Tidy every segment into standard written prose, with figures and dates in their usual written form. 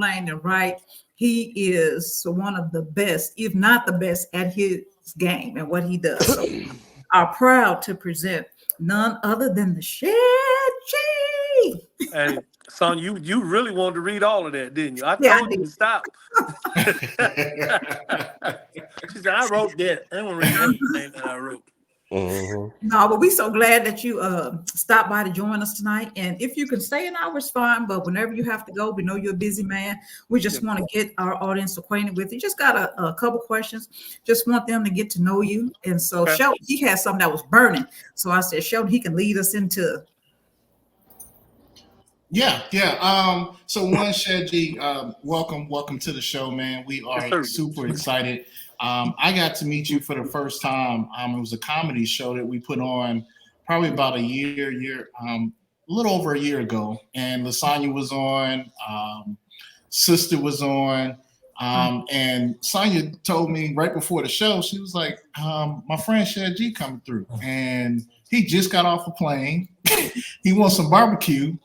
lane and right. He is one of the best, if not the best, at his game and what he does. So are proud to present none other than the Shedg. Hey, son, you really wanted to read all of that, didn't you? I Yeah, I told you did. to stop. She said, I wrote that. I don't read everything that I wrote. No, but we're so glad that you stopped by to join us tonight. And if you can stay an hour, it's fine. But whenever you have to go, we know you're a busy man. We Yeah. just want to get our audience acquainted with you. Just got a couple questions. Just want them to get to know you. And so Okay. Sheldon, he had something that was burning. So I said, Sheldon, he can lead us into. Yeah. So one, Shedg, welcome to the show, man. We Yes, are sir. super excited. I got to meet you for the first time. It was a comedy show that we put on probably about a little over a year ago, and Lasagna was on, Sister was on. And Sonya told me right before the show, she was like, my friend Shedg coming through, and he just got off a plane. He wants some barbecue.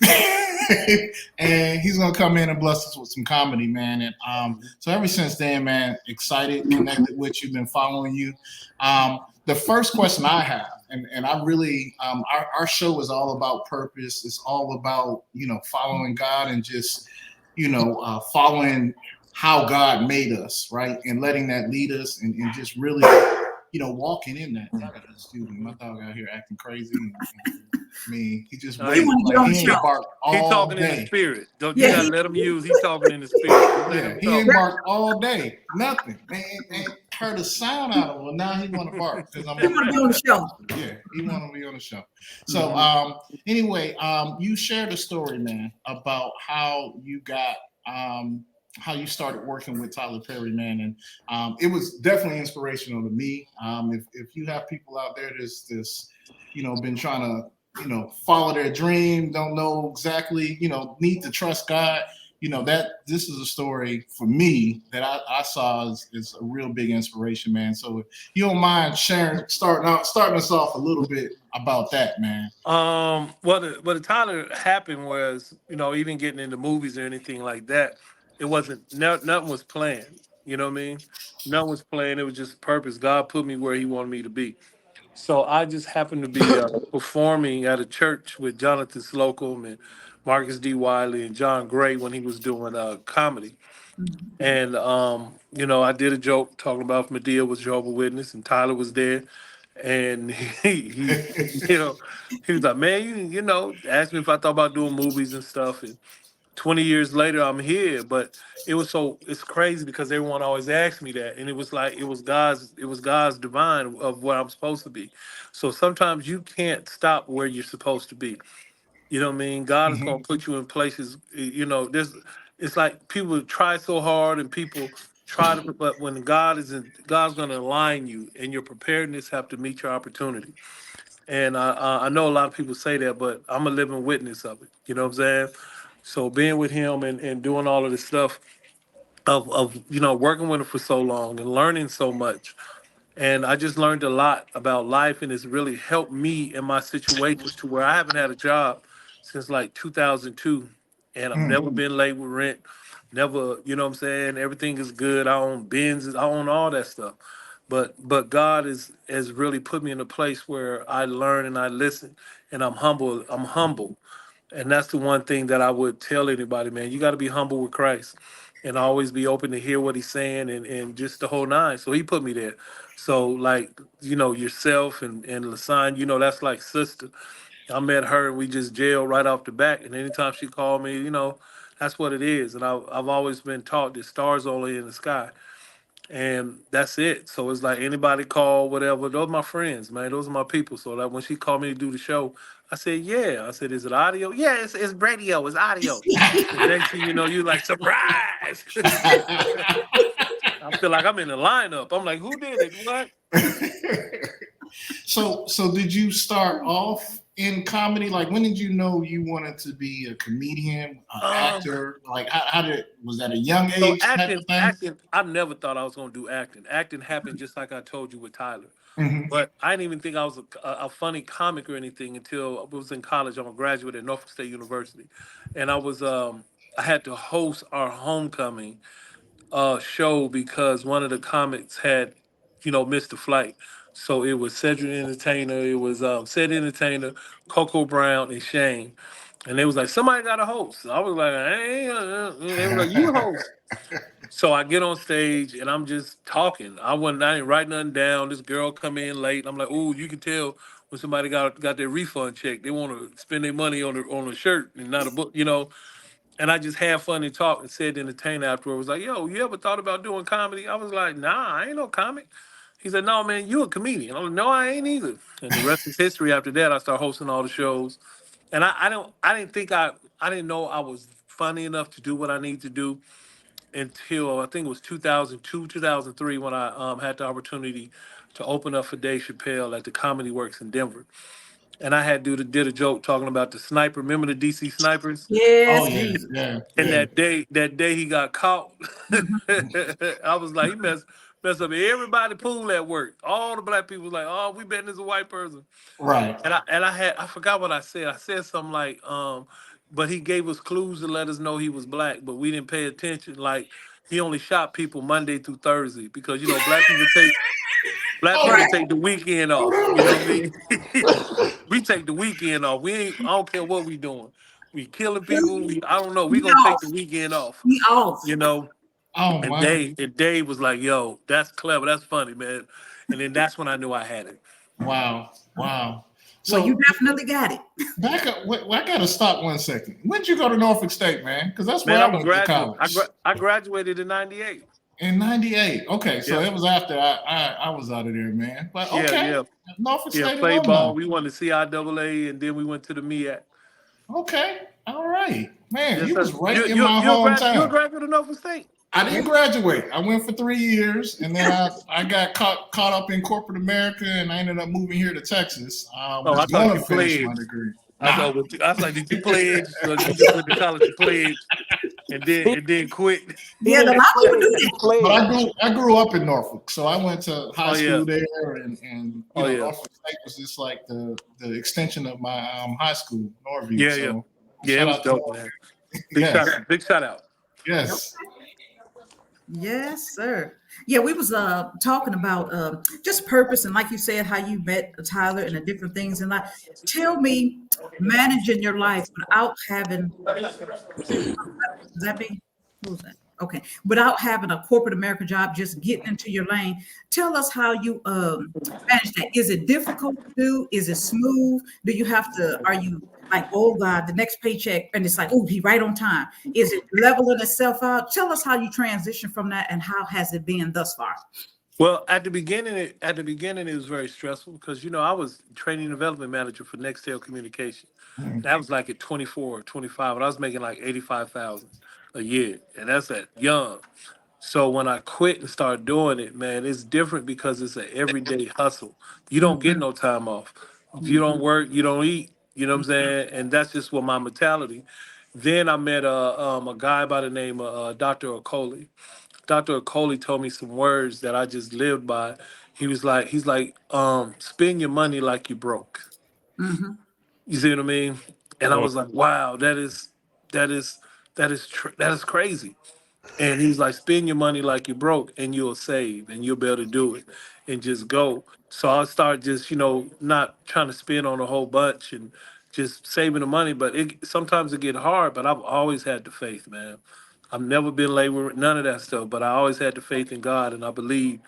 And he's gonna come in and bless us with some comedy, man. And so ever since then, man, excited, connected with you, been following you. The first question I have, and I really, our show is all about purpose. It's all about, following God and just, following how God made us, right? And letting that lead us and just really, walking in that. Excuse me, my dog out here acting crazy. I mean, he just He waiting. Like he ain't barked all He's talking day. in the spirit. You gotta let him use. He's talking in the spirit. Yeah, he ain't barked all day. Nothing. Ain't heard a sound out of him. Well, now he want to bark because I'm. He want to be on the show. Yeah, he want to be on the show. So, anyway, you shared a story, man, about how you got, how you started working with Tyler Perry, man, and it was definitely inspirational to me. If you have people out there that's been trying to follow their dream, don't know exactly, need to trust God, that this is a story for me that I saw is a real big inspiration, man. So if you don't mind sharing, starting us off a little bit about that, man. What Tyler happened was, even getting into movies or anything like that, it wasn't nothing was planned. You know what I mean? Nothing was planned. It was just purpose. God put me where He wanted me to be. So I just happened to be performing at a church with Jonathan Slocum and Marcus D. Wiley and John Gray when he was doing comedy. And I did a joke talking about if Madea was Jehovah's Witness and Tyler was there. And he was like, man, asked me if I thought about doing movies and stuff. And 20 years later, I'm here. But it's crazy because everyone always asks me that. And it was like, it was God's divine of what I'm supposed to be. So sometimes you can't stop where you're supposed to be. You know what I mean? God is going to put you in places, it's like people try so hard and people try to, but when God's going to align you and your preparedness have to meet your opportunity. And I know a lot of people say that, but I'm a living witness of it. You know what I'm saying? So being with him and doing all of this stuff of working with him for so long and learning so much. And I just learned a lot about life, and it's really helped me in my situations to where I haven't had a job since like 2002, and I've never been late with rent. Never, you know what I'm saying? Everything is good. I own Benzes, I own all that stuff. But God has really put me in a place where I learn and I listen, and I'm humble. I'm humble, and that's the one thing that I would tell anybody, man. You got to be humble with Christ and always be open to hear what he's saying and just the whole nine. So he put me there. So like, yourself and Lasan, that's like sister. I met her and we just jailed right off the back. And anytime she called me, that's what it is. And I've always been taught that stars only in the sky. And that's it. So it's like anybody call, whatever. Those are my friends, man. Those are my people. So like when she called me to do the show, I said, yeah. I said, is it audio? Yeah, it's radio. It's audio. The next thing you know, you like, surprise. I feel like I'm in the lineup. I'm like, who did it? What? So did you start off in comedy? Like, when did you know you wanted to be a comedian, actor? Like, was that a young So age type of thing? acting, I never thought I was going to do acting. Acting happened just like I told you with Tyler. But I didn't even think I was a funny comic or anything until I was in college. I'm a graduate at Norfolk State University. And I was I had to host our homecoming show because one of the comics had, missed the flight. So it was Cedrick the Entertainer, it was Cedrick the Entertainer, Coco Brown, and Shane. And they was like, somebody got a host. I was like, hey, they was like, you host. So I get on stage and I'm just talking. I didn't write nothing down. This girl come in late. I'm like, oh, you can tell when somebody got their refund check. They want to spend their money on a shirt and not a book. And I just had fun and talked and said to entertainer afterward, was like, yo, you ever thought about doing comedy? I was like, nah, I ain't no comic. He said, no, man, you a comedian. I'm like, no, I ain't either. And the rest is history. After that, I started hosting all the shows. And I didn't know I was funny enough to do what I need to do until I think it was 2002, 2003 when I had the opportunity to open up for Dave Chappelle at the Comedy Works in Denver. And I did a joke talking about the sniper. Remember the DC snipers? Oh Yes, yeah, Jesus. yeah, And yeah. that day he got caught. Mhm. I was like, he messed up everybody pool at work. All the black people was like, oh, we betting it's a white person. Right. And I forgot what I said. I said something like, but he gave us clues to let us know he was black, but we didn't pay attention. Like he only shot people Monday through Thursday because black Oh, people Right. take the weekend oh, off. You know what I really? mean? We take the weekend off. I don't care what we doing. We killing people. We I don't know. We gonna take off. the weekend off. We off. You know. Oh And my! Dave was like, "Yo, that's clever. That's funny, man." And then that's when I knew I had it. Wow, wow. Well, you So definitely got it. back up. I got to stop 1 second. When did you go to Norfolk State, man? Because that's where Man, I I'm a went to graduate. college I graduated in '98. in '98. Okay, so Yeah, it was after I was out of there, man. But yeah, okay, yeah, Norfolk yeah. State Played alumni. ball. We won the CIAA, and then we went to the MEAC. Okay, all right, man. Yes, You sir. was right in my You a hometown. graduate of Norfolk State? I didn't graduate. I went for 3 years, and then I got caught up in corporate America, and I ended up moving here to Texas. Oh, Was I thought going you to finish my pledged. degree. I Nah, thought I was like, did you pledge? Or you just went to college to pledge and then quit? He Yeah, a lot didn't of people play. do He that. but played. I grew up in Norfolk, so I went to high Oh yeah. school there, and Oh yeah. Norfolk State was just like the extension of my high school, Norview. Yeah, yeah. So Yeah, it shout was out to dope, Norfolk. man. Big shout Yes, out. Big shout out. yes. Yes, sir. Yeah, we was talking about just purpose and like you said, how you met Tyler and the different things in life. Tell me, managing your life without having, does that mean who's that? Okay, without having a corporate America job, just getting into your lane. Tell us how you manage that. Is it difficult to do? Is it smooth? Do you have to? Are you like, oh God, the next paycheck, and it's like, oh, he right on time? Is it leveling itself out? Tell us how you transition from that, and how has it been thus far? Well, at the beginning, it was very stressful because I was training and development manager for Nextel Communication. Mm, That was like at 24, 25, and I was making like 85,000 a year, and that's at young. So when I quit and started doing it, man, it's different because it's an everyday hustle. You don't get Mhm, no time off. If you don't mhm, work, you don't eat. You know what I'm saying? And that's just what my mentality. Then I met a guy by the name of Dr. Okoli. Dr. Okoli told me some words that I just lived by. He's like, spend your money like you broke. mhm. You see what I mean? And I was like, wow, that is that is crazy. And he's like, spend your money like you broke and you'll save and you'll be able to do it and just go. So I start just, not trying to spend on a whole bunch and just saving the money. But sometimes it get hard, but I've always had the faith, man. I've never been labor with none of that stuff, but I always had the faith in God. And I believe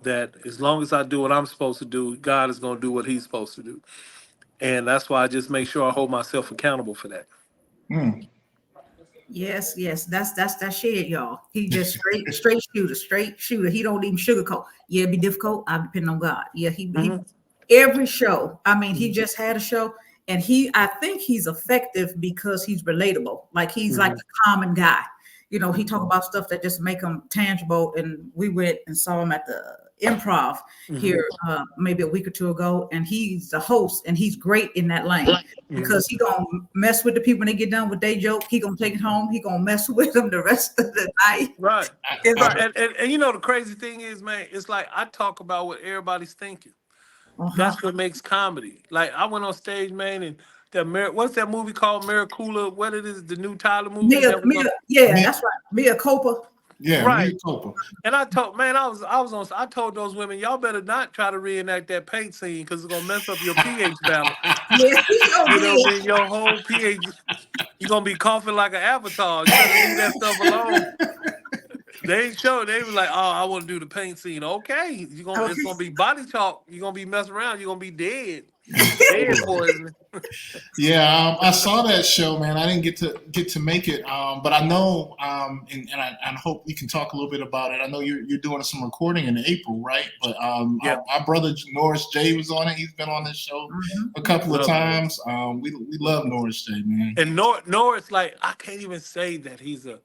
that as long as I do what I'm supposed to do, God is going to do what he's supposed to do. And that's why I just make sure I hold myself accountable for that. mm. Yes, yes, that's that shit, y'all. He just straight shooter. He don't even sugarcoat. Yeah, it'd be difficult. I depend on God. Yeah, he Mhm. every show. I mean, he just had a show, and I think he's effective because he's relatable. Like he's like Mhm. the common guy. He talk about stuff that just make him tangible. And we went and saw him at the Improv Mhm. here maybe a week or two ago, and he's the host, and he's great in that lane Mhm. because he gonna mess with the people when they get done with their joke. He gonna take it home. He gonna mess with them the rest of the night. Right. It's Right. And the crazy thing is, man, it's like I talk about what everybody's thinking. uh-huh. That's what makes comedy. Like I went on stage, man, and what's that movie called? Miracula. What it is? The new Tyler movie Mia, that was Mia, on. yeah, Mia, that's right. Mia Copa. yeah, Mia Right. Copa. And I told, man, I told those women, y'all better not try to reenact that paint scene because it's gonna mess up your pH balance. Yes, he sure You know what did. I mean? Your whole pH, you're gonna be coughing like an avatar. You better leave that stuff alone. They ain't show. They was like, "Oh, I want to do the paint scene." Okay, it's gonna be body talk. You're gonna be messing around. You're gonna be dead, dead poison. Yeah, I saw that show, man. I didn't get to make it, but I know, and I hope you can talk a little bit about it. I know you're doing some recording in April, right? But Yeah, our brother Norris J was on it. He's been on this show a couple of love Norris. times. We love Norris J, man. And Norris, like, I can't even say that he's a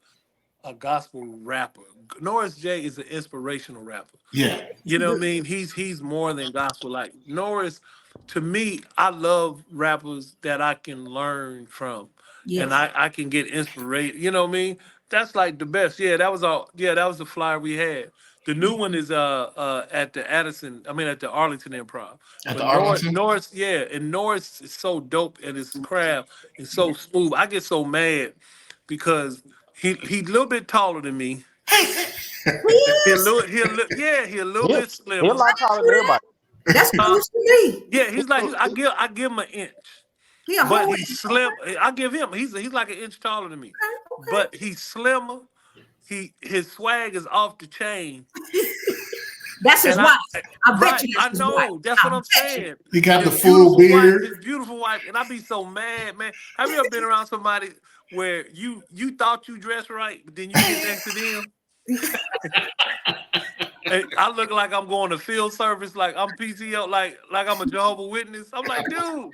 gospel rapper. Norris J is an inspirational rapper. Yeah, You know what I mean? He's more than gospel. Like Norris, to me, I love rappers that I can learn from, and Yes. I can get inspiration. You know what I mean? That's like the best. Yeah, that was all. Yeah, that was the flyer we had. The new one is at the at the Arlington Improv. at the But Arlington. Norris, yeah, and Norris is so dope at his craft and so smooth. I get so mad because he a little bit taller than me. Yes. He a little He bit he a slimmer. lot taller than everybody. That's Huh? news to me. Yeah, he's like I give him an inch, He a but whole he's slim. I give him he's like an inch taller than me, okay. but he's slimmer. His swag is off the chain, That's his and wife. I bet right, you I that's his wife. know that's I what I'm bet you. saying. He got the His full beautiful wife, beard. his beautiful wife, and I be so mad, man. Have you ever been around somebody where you thought you dressed right, but then you get next to them? And I look like I'm going to field service, like I'm PTO, like I'm a Jehovah's Witness. I'm like, dude,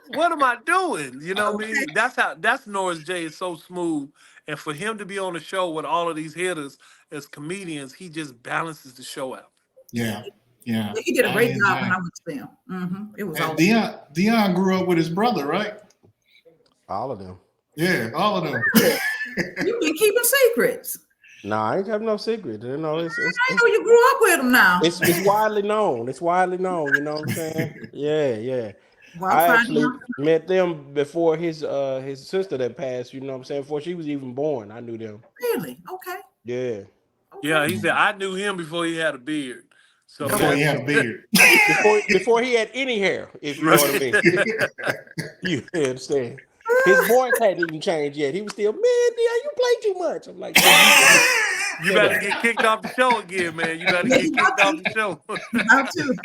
what am I doing? You know what I Okay. mean? That's Norris J is so smooth. And for him to be on the show with all of these hitters as comedians, he just balances the show out. Yeah, yeah. He did a I great job when enjoy. I went to them. It was And awesome. Dion grew up with his brother, right? All of them. Yeah, all of them. You've been keeping secrets. Nah, I ain't have no secret. You know, I know you grew up with him now. it's widely known. It's widely known. You know what I'm saying? Yeah, yeah. Well, I'm I finding actually out. met them before his sister that passed. You know what I'm saying? Before she was even born, I knew them. Really? Okay. Yeah. Yeah, Okay. he said I knew him before he had a beard. So Before he that's had a beard. Before he had any hair, if you know what I mean. right. You understand? His voice hadn't even changed yet. He was still, man, you play too much. I'm like, You better get kicked off the show again, man. You better Yeah, get you kicked about off to. the show. You about to.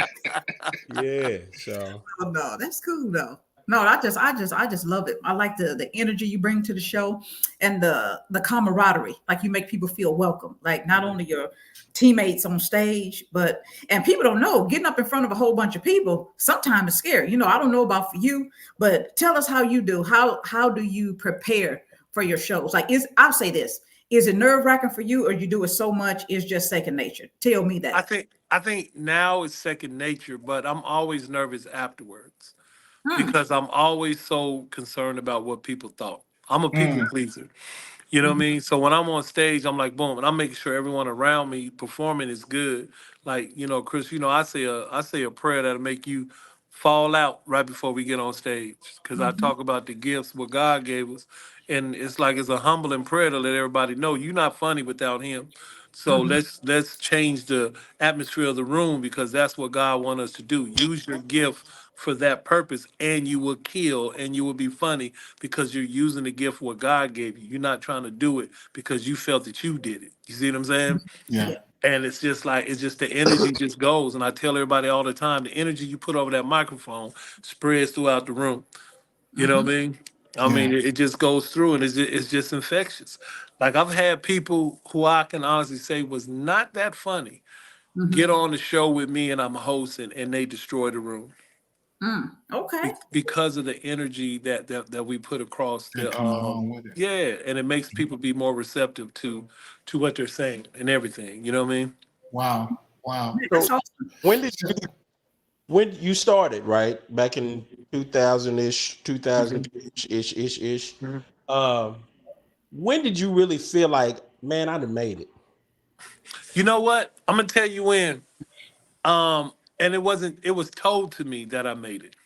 yeah. So Oh, no, that's cool though. No, I just love it. I like the energy you bring to the show and the camaraderie. Like you make people feel welcome. Like not only your teammates on stage, but and people don't know getting up in front of a whole bunch of people sometimes is scary. You know, I don't know about for you, but tell us how you do. How do you prepare for your shows? Like I'll say this. Is it nerve-wracking for you or you do it so much it's just second nature? Tell me I that. think I think now it's second nature, but I'm always nervous afterwards Hmm. because I'm always so concerned about what people thought. I'm a people Mm, pleaser. You know what I mean? So when I'm on stage, I'm like, boom, and I'm making sure everyone around me performing is good. Like, Chris, I say a prayer that'll make you fall out right before we get on stage. Because I Mhm. talk about the gifts what God gave us. And it's like it's a humbling prayer to let everybody know you're not funny without him. So Mhm. let's change the atmosphere of the room because that's what God wants us to do. Use your gift for that purpose, and you will kill and you will be funny because you're using the gift what God gave you. You're not trying to do it because you felt that you did it. You see what I'm saying? yeah. Yeah. And it's just like it's just the energy just goes. And I tell everybody all the time, the energy you put over that microphone spreads throughout the room. You know Mhm. what I mean? I Yeah. mean, it just goes through and it's just infectious. Like I've had people who I can honestly say was not that funny get Mhm. on the show with me and I'm hosting and they destroy the room Okay. because of the energy that we put across That the come along with it. yeah, and it makes people be more receptive to what they're saying and everything. You know what I mean? Wow. Wow. Man, so that's awesome. when did you when you started, right? Back in 2000-ish, 2000 ish. Mhm. Um, when did you really feel like, man, I'd have made it? You know what? I'm gonna tell you when. And it wasn't. It was told to me that I made it.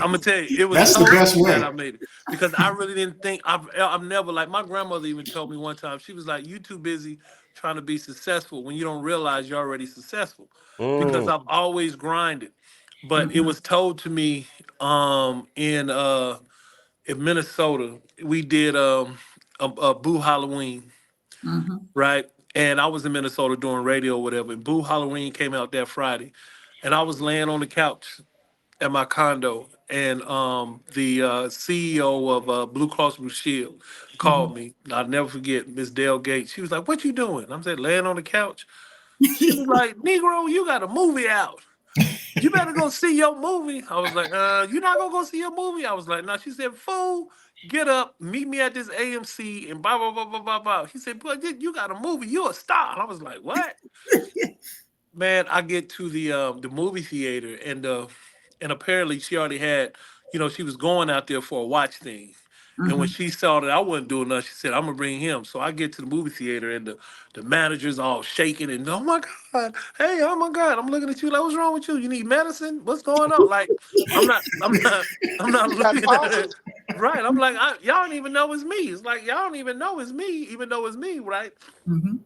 I'm gonna tell you, it was That's the told to best me that way. I made it because I really didn't think I've never like my grandmother even told me one time she was like, "You too busy trying to be successful when you don't realize you're already successful," because Mm. I've always grinded. But it Mhm, was told to me in Minnesota we did a Boo Halloween, mhm, right? And I was in Minnesota doing radio or whatever. And Boo Halloween came out that Friday, and I was laying on the couch at my condo, and the CEO of Blue Cross Blue Shield called mhm. me. I'll never forget Miss Dale Gates. She was like, "What you doing?" I'm saying, "Laying on the couch." She was like, "Negro, you got a movie out. You better go see your movie." I was like, "You not gonna go see your movie?" I was like, "No." She said, "Fool, get up, meet me at this AMC and blah blah blah blah blah blah." He said, "But you got a movie. You're a star." I was like, "What?" Man, I get to the movie theater and apparently she already had, she was going out there for a watch thing. And when Mhm. she saw that I wasn't doing nothing, she said, "I'm gonna bring him." So I get to the movie theater and the manager's all shaking and, "Oh my God, hey, oh my God, I'm looking at you like, what's wrong with you? You need medicine? What's going on?" Like, I'm not You got looking at it. pulses? Right. I'm like, y'all don't even know it's me. It's like y'all don't even know it's me, even though it's me, right? Mhm.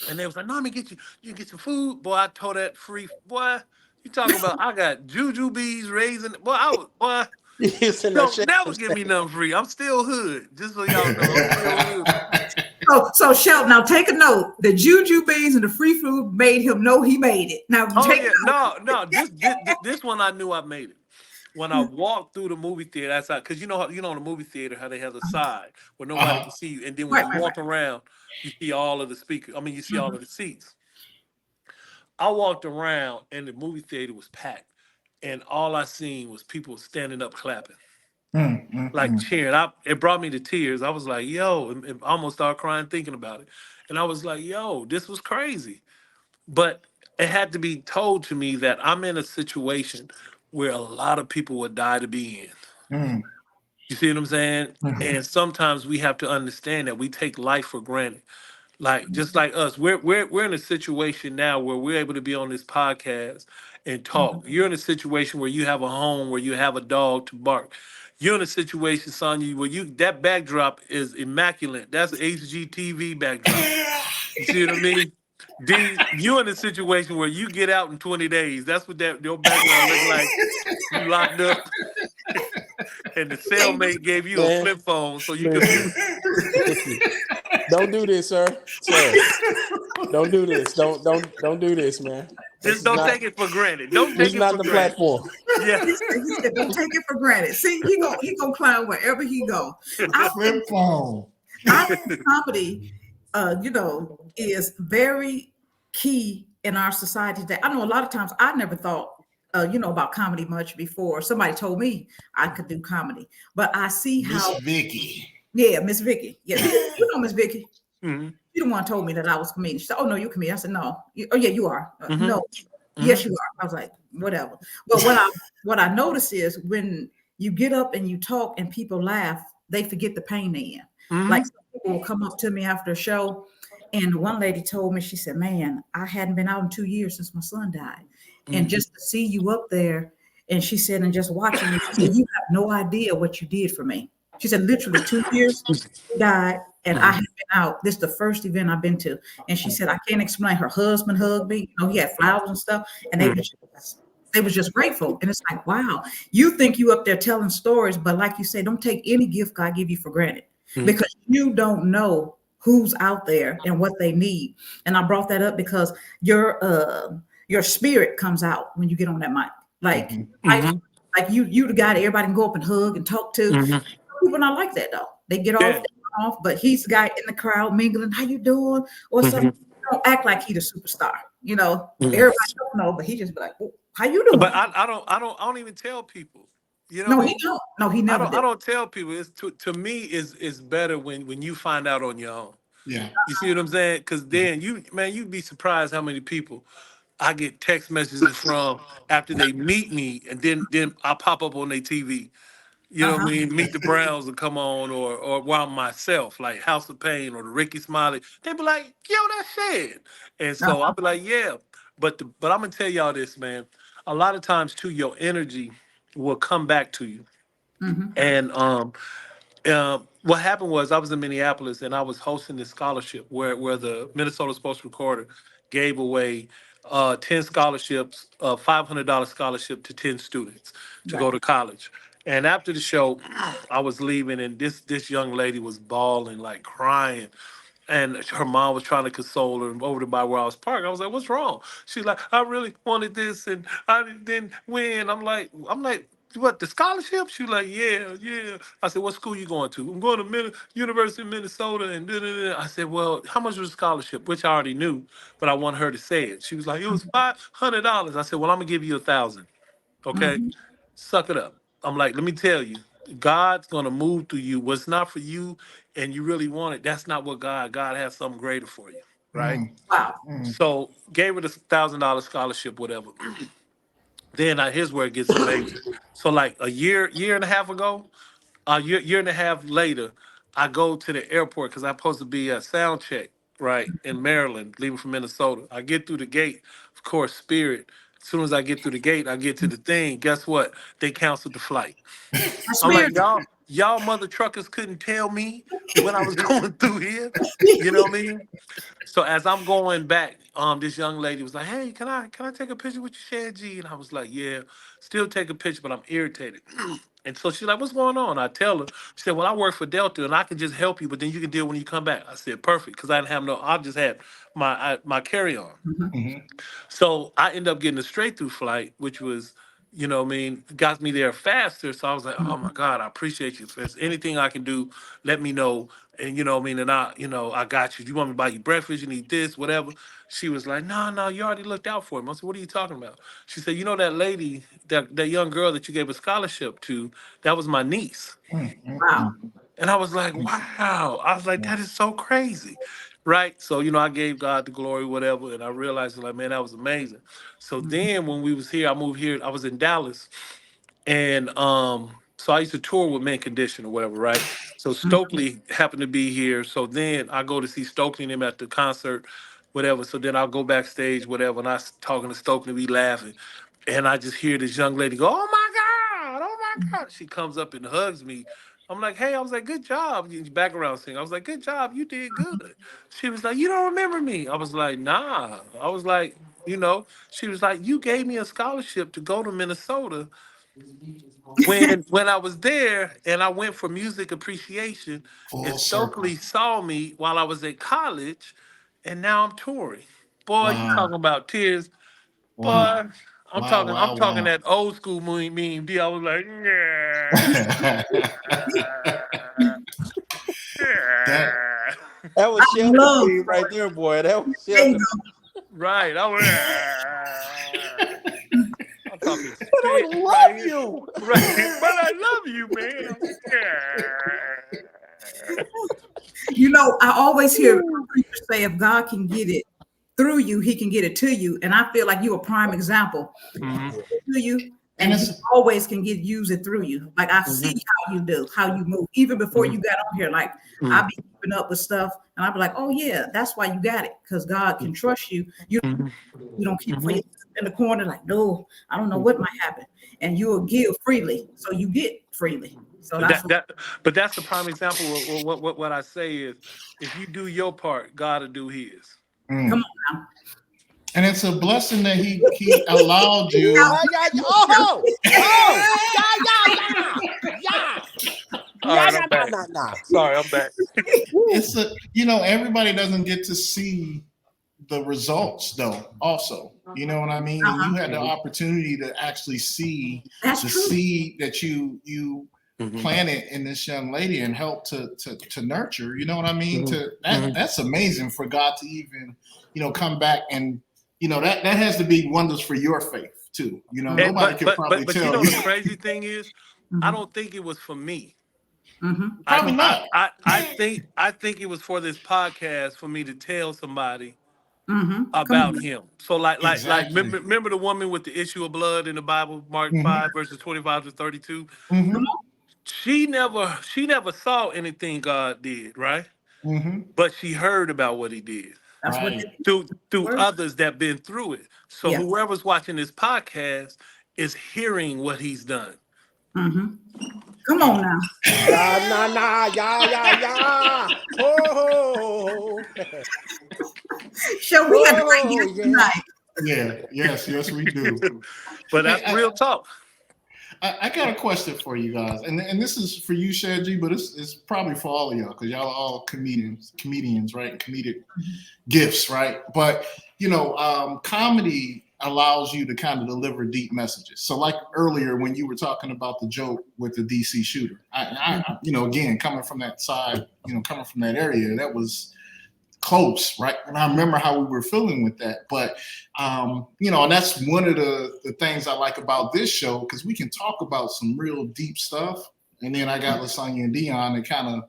And they was like, "No, let me get you. You can get some food." Boy, I told that free boy. You talking about? I got juju bees raising. Boy, I was boy. It's in that Don't shape never of give me state. nothing free. I'm still hood. Just so y'all know, I'm still hood. So Shelton, now take a note. The juju beans and the free food made him know he made it. Now Oh take yeah, note. no, no. This one I knew I made it. When I walked through the movie theater, that's how, because in the movie theater how they have the side where nobody Uh-huh. can see you, and then when Right, you right, right. walk around, you see all of the speakers. I mean, you see all Mhm, of the seats. I walked around and the movie theater was packed, and all I seen was people standing up clapping, Mm, mm, like mm. cheering. It brought me to tears. I was like, "Yo," and I almost started crying thinking about it. And I was like, "Yo, this was crazy." But it had to be told to me that I'm in a situation where a lot of people would die to be in. Mm, You see what I'm saying? mhm. And sometimes we have to understand that we take life for granted. Like just like us, we're in a situation now where we're able to be on this podcast and mhm. talk. You're in a situation where you have a home, where you have a dog to bark. You're in a situation, Sonya, where that backdrop is immaculate. That's an HGTV backdrop. You see what I mean? D, you in a situation where you get out in 20 days. That's what that your background look like. You locked up, and the cellmate gave you a Man, flip phone so you could listen, mute. listen. Don't do this, sir. Sir, don't do this. Don't do this, man. This Just is don't not take it for granted. Don't this take is it not for the granted. platform. Yeah. He said, "Don't take it for granted." See, he gonna climb wherever he go. I think Flip phone. I think comedy, is very key in our society today. I know a lot of times I never thought, about comedy much before somebody told me I could do comedy, but I see Miss how, Vicky. yeah, Miss Vicky, yeah, Miss Vicky. Hmm. She the one told me that I was a comedian. She said, "Oh no, you're a comedian." I said, "No." "Oh yeah, you are." Hmm. No, Hmm. yes, you are. I was like, whatever. But what I notice is when you get up and you talk and people laugh, they forget the pain they in. Like Hmm. some people will come up to me after a show, and one lady told me, she said, "Man, I hadn't been out in 2 years since my son died, and Hmm. just to see you up there," and she said, "and just watching you, she said, you have no idea what you did for me." She said, "Literally 2 years he died, and I Hmm. have been out. This is the first event I've been to." And she said, "I can't explain." Her husband hugged me. He had flowers and stuff, and they was just grateful. And it's like, wow, you think you up there telling stories, but like you say, don't take any gift God give you for granted, Hmm. because you don't know who's out there and what they need. And I brought that up because your spirit comes out when you get on that mic. Like, Mhm. I, Hmm. like you the guy that everybody can go up and hug and talk to. Hmm. People not like that though. They get off, Yeah. they run off, but he's the guy in the crowd mingling. How you doing? Or Hmm. something. Don't act like he the superstar. Hmm. Everybody don't know, but he just be like, "Oh, how you But doing?" I don't even tell people. You know No, what I he mean? don't. No, he I never don't I did. don't tell people. It's to me is better when you find out on your own. Yeah. You see what I'm saying? Because then you'd be surprised how many people I get text messages from after they meet me, and then I pop up on their TV. You know what I Uh-huh. mean? Meet the Browns will come on, or while myself, like House of Pain or the Ricky Smiley. They be like, "Yo, that's Shedg," and so Uh-huh. I'll be like, "Yeah," but I'm gonna tell y'all this, man. a lot of times too, your energy will come back to you. Hmm. And what happened was I was in Minneapolis and I was hosting this scholarship where the Minnesota Sports Recorder gave away 10 scholarships, a $500 scholarship to 10 students to Right. go to college. And after the show, I was leaving and this young lady was bawling, like crying. And her mom was trying to console her over to by where I was parked. I was like, "What's wrong?" She's like, "I really wanted this, and I didn't win." I'm like, "What, the scholarship?" She was like, "Yeah, yeah." I said, "What school you going to?" "I'm going to University of Minnesota." And da-da-da. I said, "Well, how much was the scholarship?" Which I already knew, but I want her to say it. She was like, "It was $500." I said, "Well, I'm gonna give you 1,000. Okay, Hmm. suck it up." I'm like, "Let me tell you, God's gonna move through you. What's not for you, and you really want it, that's not what God has something greater for you, right?" Mm, Wow. mm. So gave her the $1,000 scholarship, whatever. Then here's where it gets amazing. So like a year and a half ago, a year and a half later, I go to the airport because I'm supposed to be at sound check, right, in Maryland, leaving from Minnesota. I get through the gate, of course, Spirit. As soon as I get through the gate, I get to the thing. Guess what? They canceled the flight. That's I'm like, spiritual. y'all mother truckers couldn't tell me when I was going through here. You know what I mean? So as I'm going back, this young lady was like, "Hey, can I take a picture with you, Shedg?" And I was like, "Yeah, still take a picture, but I'm irritated." And so she's like, "What's going on?" I tell her. She said, "Well, I work for Delta, and I can just help you, but then you can deal when you come back." I said, "Perfect," because I didn't have no. I just had my carry on. Hmm. Mhm. So I ended up getting a straight through flight, which was, got me there faster. So I was like, "Oh my God, I appreciate you. If there's anything I can do, let me know." And and I got you. You want me to buy you breakfast? You need this, whatever. She was like, "No, no, you already looked out for him." I said, "What are you talking about?" She said, "You know that lady, that young girl that you gave a scholarship to, that was my niece." Mm, mm, Wow. mm. And I was like, "Wow." I was like, Yeah. "That is so crazy." Right. So, I gave God the glory, whatever. And I realized, like, man, that was amazing. So then when we was here, I moved here, I was in Dallas. And so I used to tour with Mint Condition or whatever, right? So Stokely happened to be here. So then I go to see Stokely and him at the concert, whatever. So then I'll go backstage, whatever, and talking to Stokely, we laughing. And I just hear this young lady go, "Oh my God, oh my God." She comes up and hugs me. I'm like, "Hey," I was like, "Good job." Background singing. I was like, "Good job, you did good." She was like, "You don't remember me?" I was like, "Nah." I was like, she was like, "You gave me a scholarship to go to Minnesota when I was there, and I went for music appreciation, and Full Stokely circle. saw me while I was at college, and now I'm touring." Boy, you Wow. talking about tears, Wow. boy. I'm Wow. talking, I'm Wow. talking Wow. that old school meme D. I was like, That yeah. That I was Shelton love King right there, boy. That was there you Shelton. go. Right. I'm talking But I spit right love here. you. Right. But I love you, man. I always hear preachers say if God can get it through you, he can get it to you. And I feel like you're a prime example. Hmm. To you, and and he it's always can use it through you. Like I see Hmm. how you move. Even before Hmm. you got on here, like Hmm. I'll be keeping up with stuff and I'll be like, oh yeah, that's why you got it. Because God can trust you. Hmm. You don't keep for Hmm. yourself in the corner, like, no, I don't know what might happen. And you will give freely. So you get freely. So that's That what that, but that's the prime example of what I say is, if you do your part, God will do His. come mm. on now. And it's a blessing that he allowed you. Yeah, yeah. Oh, oh, yeah, yeah, yeah, yeah, All yeah, right, nah, I'm nah, back. nah, nah. Sorry, I'm back. Woo. It's a everybody doesn't get to see the results though. Also, you know what I mean. And you Uh-huh. had the opportunity to actually see That's the true. seed that you Hmm. planted in this young lady and helped to nurture. You know what I mean. Hmm. To Hmm. that's amazing for God to even come back and that has to be wonders for your faith too. Mm-hmm. Nobody But could but but probably but you tell know you. the crazy thing is, I Mm-hmm. don't think it was for me. Mm-hmm. I Probably I not. I, I think it was for this podcast for me to tell somebody Mm-hmm. Come about on. him. So like Exactly. remember the woman with the issue of blood in the Bible, Mark Hmm. 5 verses 25 to 32. Come Hmm. on. She never saw anything God did, right? Hmm. But she heard about what he did. That's what Right. through Word. others that been through it. So Yeah. whoever's watching this podcast is hearing what he's done. Mm-hmm. Come on now. Ya na na ya ya ya. Oh, Show we got the right oh guest yeah. tonight. Yeah. Yes, we do. But that's Hey, real talk. I got a question for you guys, and this is for you, Shedg, but it's probably for all of y'all because y'all are all comedians, right? Comedic gifts, right? But comedy allows you to kind of deliver deep messages. So, like earlier when you were talking about the joke with the DC shooter, I again coming from that side, coming from that area, that was close, right? And I remember how we were feeling with that. But and that's one of the things I like about this show, because we can talk about some real deep stuff. And then I got Lasagna and Dion to kind of,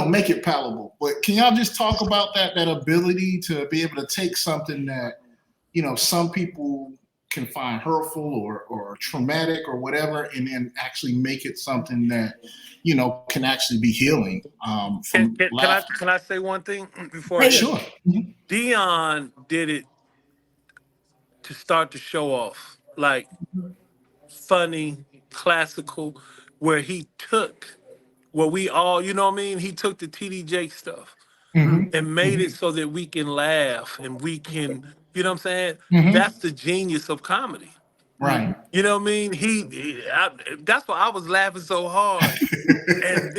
make it palatable. But can y'all just talk about that ability to be able to take something that, some people can find hurtful or traumatic or whatever, and then actually make it something that, can actually be healing. Can I say one thing before I Hey. Sure. Dion did it to start the show off, like funny, classical, where he took what we all, he took the TD Jake stuff Mm-hmm. and made it so that we can laugh and we can, you know what I'm saying? Mm-hmm. That's the genius of comedy. Right. You know what I mean? That's why I was laughing so hard. And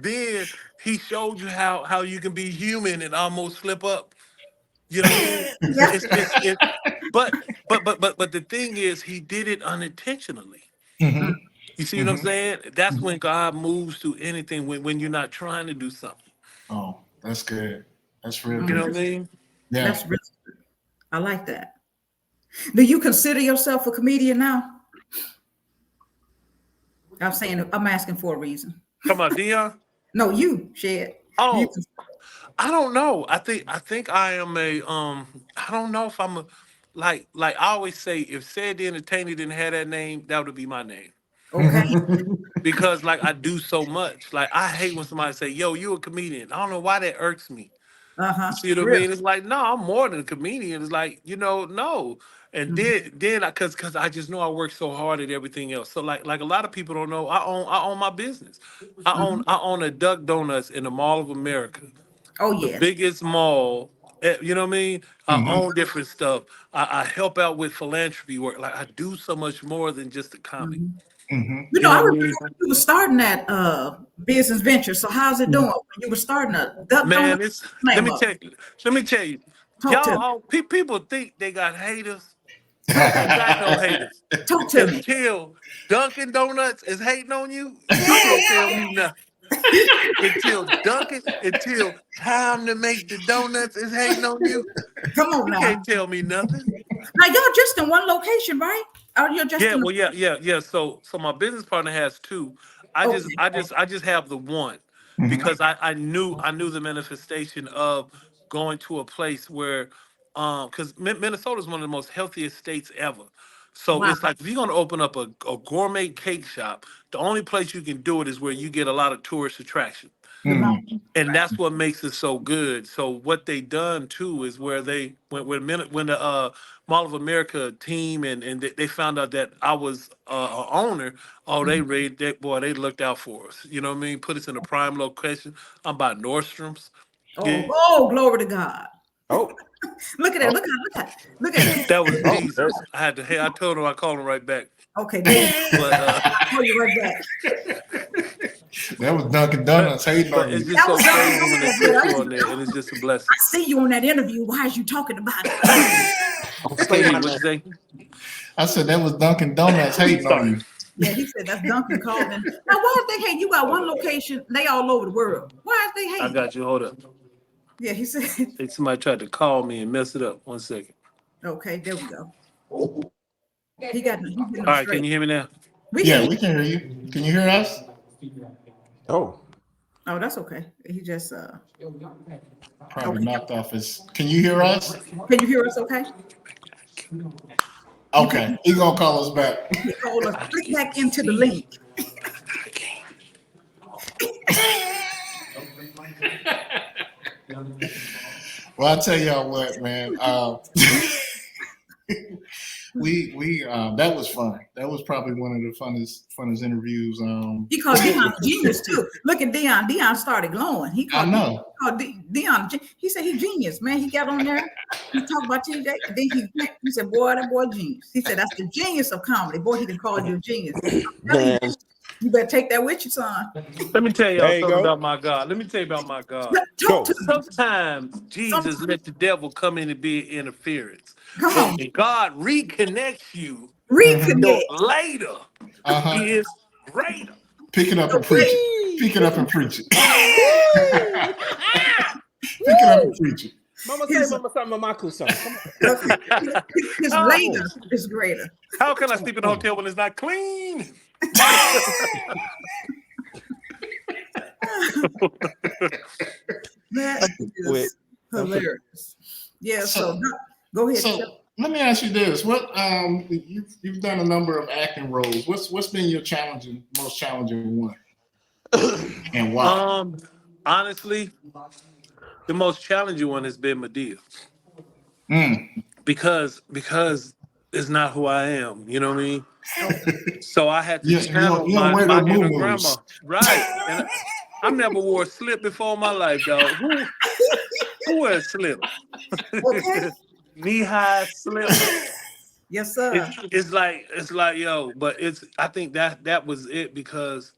then he showed you how you can be human and almost slip up. You know what I mean? Yeah. But the thing is, he did it unintentionally. Mm-hmm. You see what I'm saying? That's when God moves through anything, when you're not trying to do something. Oh, that's good. That's real You know good. what I mean? Yeah. That's really good. I like that. Do you consider yourself a comedian now? I'm asking for a reason. Come on, Dion. No, you, Shedg. You Oh, I don't know. I think I am a I don't know if I'm a like I always say, if Cedrick the Entertainer didn't have that name, that would be my name. okay? Because like I do so much. Like I hate when somebody say, "Yo, you a comedian." I don't know why that irks me. You see what I Really? mean? It's like, no, I'm more than a comedian. It's like, no. And then cause I just know I work so hard at everything else. So like a lot of people don't know, I own my business. I own a Duck Donuts in the Mall of America, Oh the yes. biggest mall. You know what I mean? I Mm-hmm. own different stuff. I help out with philanthropy work. Like I do so much more than just a comic. Mm-hmm. You You know, know I what I remember mean? when you were starting that business venture. So how's it doing? When you were starting a duck donut, Man, it's let name me up. tell you, Talk to y'all me. all people think they got haters. You ain't got no haters. Talk to me. Until Dunkin' Donuts is hating on you, you can't tell me nothing. Until time to make the donuts is hating on you, Come on you now. can't tell me nothing. Now y'all just in one location, right? Or you're just Yeah, in well, yeah. So my business partner has two. I okay. just have the one Mm-hmm. because I knew the manifestation of going to a place where because Minnesota is one of the most healthiest states ever. So Wow. it's like if you're gonna open up a gourmet cake shop, the only place you can do it is where you get a lot of tourist attraction. The Mm-hmm. most And that's attractive. what makes it so good. So what they done too is where they when the Mall of America team and they found out that I was a owner. Oh, they looked out for us. You know what I mean? Put us in a prime location. I'm by Nordstrom's. Yeah, Oh, glory to God. Oh, Look at that. Look at look at it. that was oh, Jesus. I had to. Hey, I told him. I called him right back. Okay, there you But call you right back. That was Dunkin' Donuts hating but on it's you. just That so was Dunkin' crazy when they Donuts. put I you on there, and it's just a blessing. see you on that interview. Why is you talking about it? don't I say can't my hear what you name. say. I said that was Dunkin' Donuts hating on Sorry. you. Yeah, he said that's Duncan calling. Now, why is they hate? You got one location, they all over the world. Why is they I hate? got you. Hold up. Yeah, he said, Hey, somebody tried to call me and mess it up. 1 second. okay, there we go. He getting All them right, can straight. you hear me now? We Yeah, can. we can hear you. Can you hear us? Oh, Oh, that's okay. He just Probably okay. knocked off his. Can you hear us? Can you hear us? Okay. You Okay, he gonna call us back. can call us. Click back into the link. Well, I'll tell y'all what, man. We that was fun. That was probably one of the funnest interviews. He called Dion a genius too. Look at Dion. Dion started glowing. He I called know. Dion. He said he genius, man. He got on there. He talked about TJ. And then he said, boy, that boy genius. He said that's the genius of comedy. Boy, he can call you a genius. Man. You better take that with you, son. Let me tell y'all There you something go. about my God. Let me tell you about my God. Talk to me. Sometimes Jesus let the devil come in and be interference. Come But on. when God reconnects you, Reconnect. your later Uh-huh. is greater. Pick it up and preach it. Pick it up and preach it. Woo! Pick it up and preach it. Mama say, Mama say, Mama Kusan. His later is greater. How can I sleep in a hotel when it's not clean? That is hilarious. Yeah, so go ahead. So let me ask you this: what you've done a number of acting roles. What's been your most challenging one, and why? Honestly, the most challenging one has been Madea. Mm. Because it's not who I am. You know what I mean? So I had to You channel don't wear my the inner moo-moos. grandma. Right. And I never wore a slip before in my life, dog. Who wears slip? Okay. Knee-high slip. Yes, sir. It's like yo, but I think that was it because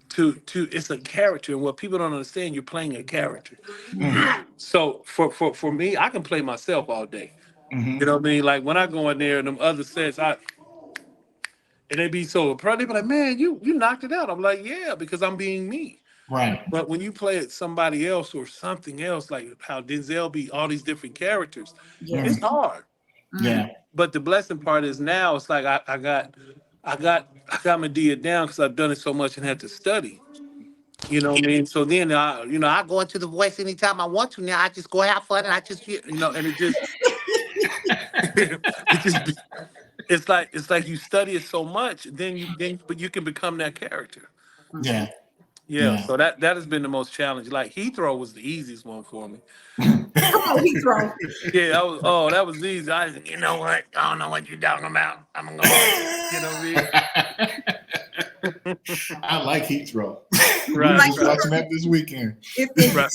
to it's a character, and what people don't understand, you're playing a character. Mm. So for me, I can play myself all day. Mm-hmm. You know what I mean? Like when I go in there and them other sets, and they be so proud, they be like, man, you knocked it out. I'm like, yeah, because I'm being me. Right. But when you play it somebody else or something else, like how Denzel be all these different characters, Yes. it's hard. Yeah. But the blessing part is now it's like I got Madea down because I've done it so much and had to study. You know what I mean? So then I go into the voice anytime I want to. Now I just go have fun and I just and it just it just it's like you study it so much, but you can become that character. Yeah. Yeah, Yeah. so that has been the most challenging. Like Heathrow was the easiest one for me. Come on, Heathrow. Yeah, that was easy. You know what? I don't know what you're talking about. I'm gonna go. You know what I mean? I like Heathrow. We were Right, just watching that this weekend. right.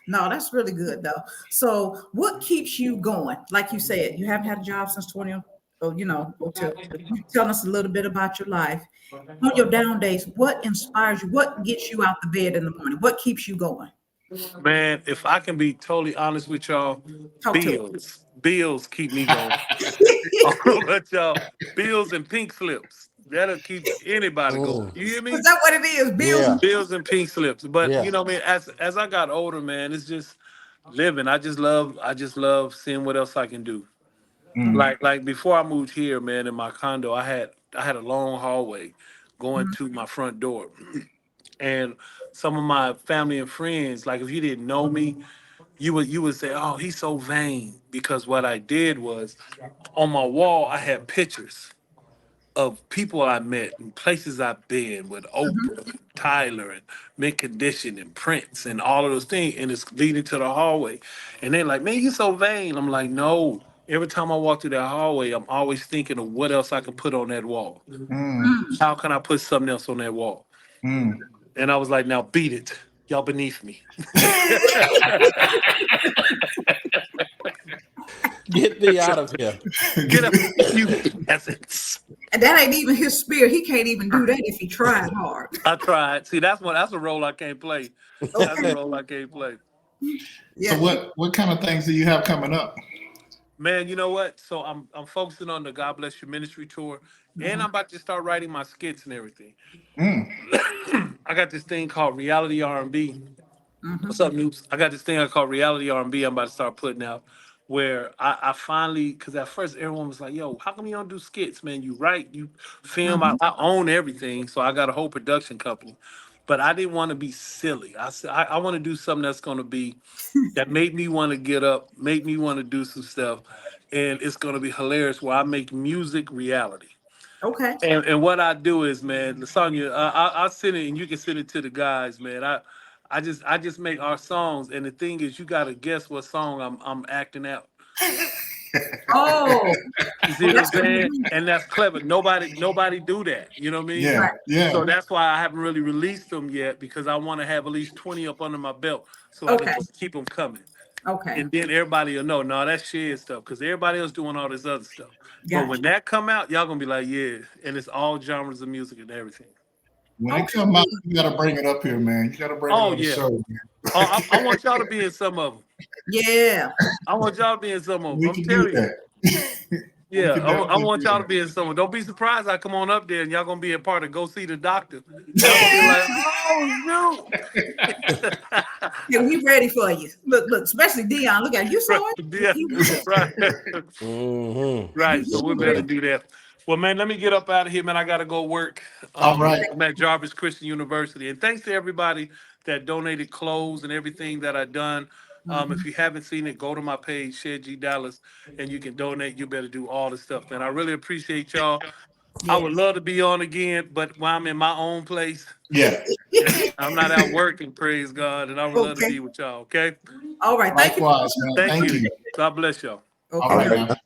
No, that's really good though. So, what keeps you going? Like you said, you haven't had a job since 20. Tell us a little bit about your life. On your down days, what inspires you? What gets you out the bed in the morning? What keeps you going? Man, if I can be totally honest with y'all, Talk to bills keep me going. us. But y'all, bills and pink slips. That'll keep anybody going. You hear Is me? that what it is? Bills. Yeah. Bills and pink slips. But Yeah. you know, man, as I got older, man, it's just living. I just love seeing what else I can do. Mm. Like before I moved here, man, in my condo, I had a long hallway going to my front door. And some of my family and friends, like if you didn't know me, you would say, "Oh, he's so vain." Because what I did was on my wall I had pictures of people I met and places I've been with Oprah, and Tyler, and Mint Condition and Prince and all of those things, and it's leading to the hallway. And they're like, "Man, you so vain." I'm like, "No." Every time I walk through that hallway, I'm always thinking of what else I can put on that wall. Mm. How can I put something else on that wall? Mm. And I was like, "Now beat it. Y'all beneath me." Get thee out of here. Get up, you peasants. And that ain't even his spirit. He can't even do that if he tried hard. I tried. See, that's a role I can't play. That's a role I can't play. So Yeah. what kind of things do you have coming up? Man, you know what? So I'm focusing on the God Bless Your Ministry tour, and I'm about to start writing my skits and everything. Mm. I got this thing called Reality R&B. Mhm. What's up, Noops? I got this thing I call Reality R&B. I'm about to start putting out, where I finally, because at first everyone was like, "Yo, how come you don't do skits, man? You write, you film. I, Mhm. I own everything, so I got a whole production company." But I didn't want to be silly. I said I want to do something that's going to be that made me want to get up, make me want to do some stuff, and it's going to be hilarious. Where I make music reality. Okay. And what I do is, man, Lasagna, I send it, and you can send it to the guys, man. I just make our songs, and the thing is, you gotta guess what song I'm acting out. Oh, You see oh, what I'm that's what you saying? do. And that's clever. Nobody do that. You know what I mean? Yeah, Right. yeah. So that's why I haven't really released them yet, because I want to have at least 20 up under my belt so I can Okay. just keep them coming. Okay. And then everybody will know, no, that's Shedg stuff, because everybody else doing all this other stuff. But when Gotcha. that come out, y'all gonna be like, yeah, and it's all genres of music and everything. When it Okay. come out, you gotta bring it up here, man. You gotta bring it Oh on the yeah. show, man. Oh, I want y'all to be in some of them. Yeah. I want y'all to be in some of them. We I'm can do telling you. that. We Yeah, can I definitely want do y'all to be in some. Don't be surprised I come on up there and y'all gonna be a part of Go See the Doctor. Y'all gonna be like, oh shoot. Yeah, we ready for you. Look, especially Dion. Look at you. You Right, saw it. yeah, right. Mm-hmm. Right. So we're You ready to ready. do that. Well, man, let me get up out of here, man. I gotta go work. All right. I'm at Jarvis Christian University. And thanks to everybody that donated clothes and everything that I done. If you haven't seen it, go to my page, Shedg G Dallas, and you can donate. You better do all the stuff, man. I really appreciate y'all. I would Yes. love to be on again, but when I'm in my own place, Yeah. I'm not out working, praise God, and I would love to Okay. be with y'all, okay? All right. Thank you. Likewise, man. Thank Thank you. you. God bless y'all. All Okay. right, right. now.